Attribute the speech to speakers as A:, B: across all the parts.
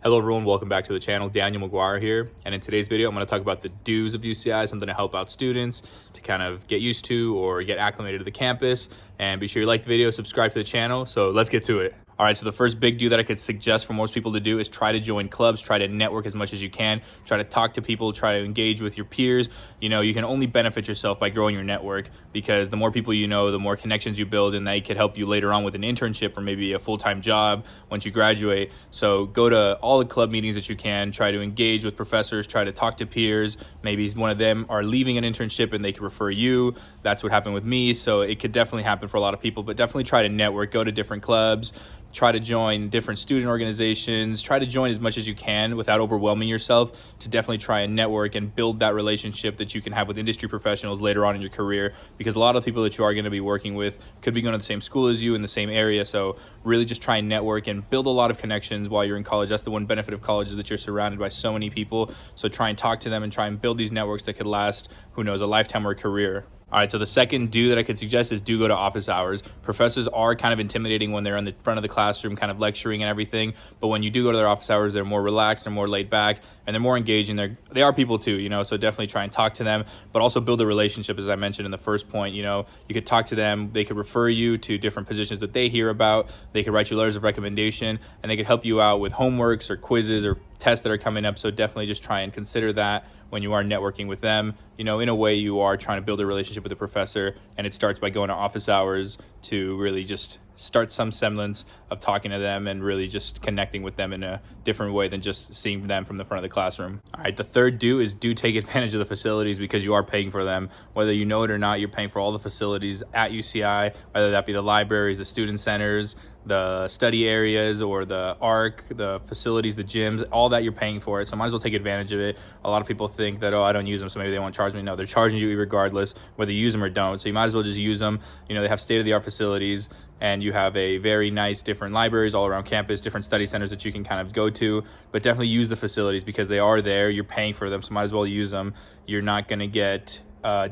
A: Hello everyone, welcome back to the channel. Daniel McGuire here, and in today's video I'm going to talk about the do's of UCI, something to help out students to kind of get used to or get acclimated to the campus. And be sure you like the video, subscribe to the channel. So let's get to it. All right, so the first big do that I could suggest for most people to do is try to join clubs, try to network as much as you can, try to talk to people, try to engage with your peers. You know, you can only benefit yourself by growing your network, because the more people you know, the more connections you build, and that could help you later on with an internship or maybe a full-time job once you graduate. So go to all the club meetings that you can, try to engage with professors, try to talk to peers. Maybe one of them are leaving an internship and they can refer you. That's what happened with me, so it could definitely happen for a lot of people, but definitely try to network, go to different clubs, try to join different student organizations, try to join as much as you can without overwhelming yourself, to definitely try and network and build that relationship that you can have with industry professionals later on in your career, because a lot of people that you are going to be working with could be going to the same school as you in the same area. So really just try and network and build a lot of connections while you're in college. That's the one benefit of college, is that you're surrounded by so many people. So try and talk to them and try and build these networks that could last, who knows, a lifetime or a career. All right, so the second do that I could suggest is do go to office hours. Professors are kind of intimidating when they're in the front of the classroom kind of lecturing and everything, but when you do go to their office hours, they're more relaxed, they're more laid back, and they're more engaging. They are people too, you know, so definitely try and talk to them, but also build a relationship, as I mentioned in the first point. You know, you could talk to them, they could refer you to different positions that they hear about, they could write you letters of recommendation, and they could help you out with homeworks or quizzes or tests that are coming up. So definitely just try and consider that when you are networking with them. You know, in a way you are trying to build a relationship with a professor, and it starts by going to office hours to really just start some semblance of talking to them and really just connecting with them in a different way than just seeing them from the front of the classroom. All right, the third do is do take advantage of the facilities, because you are paying for them. Whether you know it or not, you're paying for all the facilities at UCI, whether that be the libraries, the student centers, the study areas, or the ARC, the facilities, the gyms, all that you're paying for it. So might as well take advantage of it. A lot of people think that, oh, I don't use them, so maybe they won't charge me. No, they're charging you regardless, whether you use them or don't. So you might as well just use them. You know, they have state-of-the-art facilities, and you have a very nice different libraries all around campus, different study centers that you can kind of go to. But definitely use the facilities, because they are there, you're paying for them, so might as well use them. You're not going to get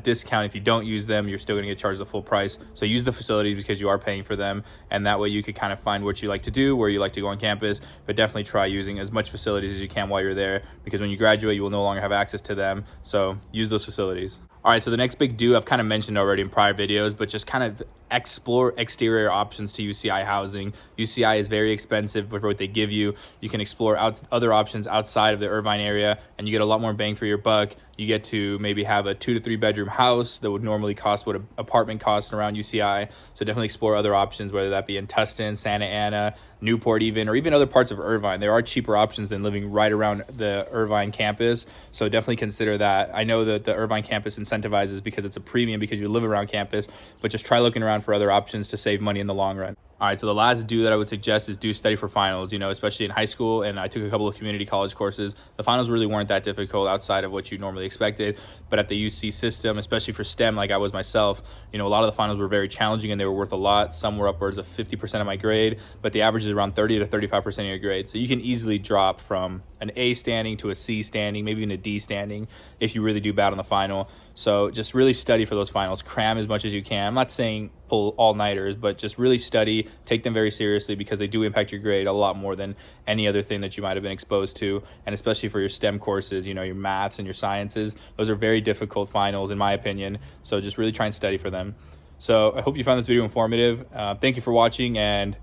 A: discount if you don't use them. You're still going to get charged the full price. So use the facilities, because you are paying for them, and that way you could kind of find what you like to do, where you like to go on campus. But definitely try using as much facilities as you can while you're there, because when you graduate you will no longer have access to them. So use those facilities. All right, so the next big do I've kind of mentioned already in prior videos, but just kind of explore exterior options to UCI housing. UCI is very expensive for what they give you. You can explore other options outside of the Irvine area, and you get a lot more bang for your buck. You get to maybe have a 2 to 3 bedroom house that would normally cost what an apartment costs around UCI. So definitely explore other options, whether that be in Tustin, Santa Ana, Newport even, or even other parts of Irvine. There are cheaper options than living right around the Irvine campus. So definitely consider that. I know that the Irvine campus incentivizes because it's a premium because you live around campus, but just try looking around for other options to save money in the long run. All right, so the last do that I would suggest is do study for finals, you know, especially in high school. And I took a couple of community college courses. The finals really weren't that difficult outside of what you normally expected. But at the UC system, especially for STEM, like I was myself, you know, a lot of the finals were very challenging and they were worth a lot. Some were upwards of 50% of my grade, but the average is around 30 to 35% of your grade. So you can easily drop from an A standing to a C standing, maybe even a D standing if you really do bad on the final. So just really study for those finals, cram as much as you can. I'm not saying pull all-nighters, but just really study, take them very seriously, because they do impact your grade a lot more than any other thing that you might have been exposed to. And especially for your STEM courses, you know, your maths and your sciences, those are very difficult finals in my opinion. So just really try and study for them. So I hope you found this video informative. Thank you for watching, and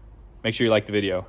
A: make sure you like the video.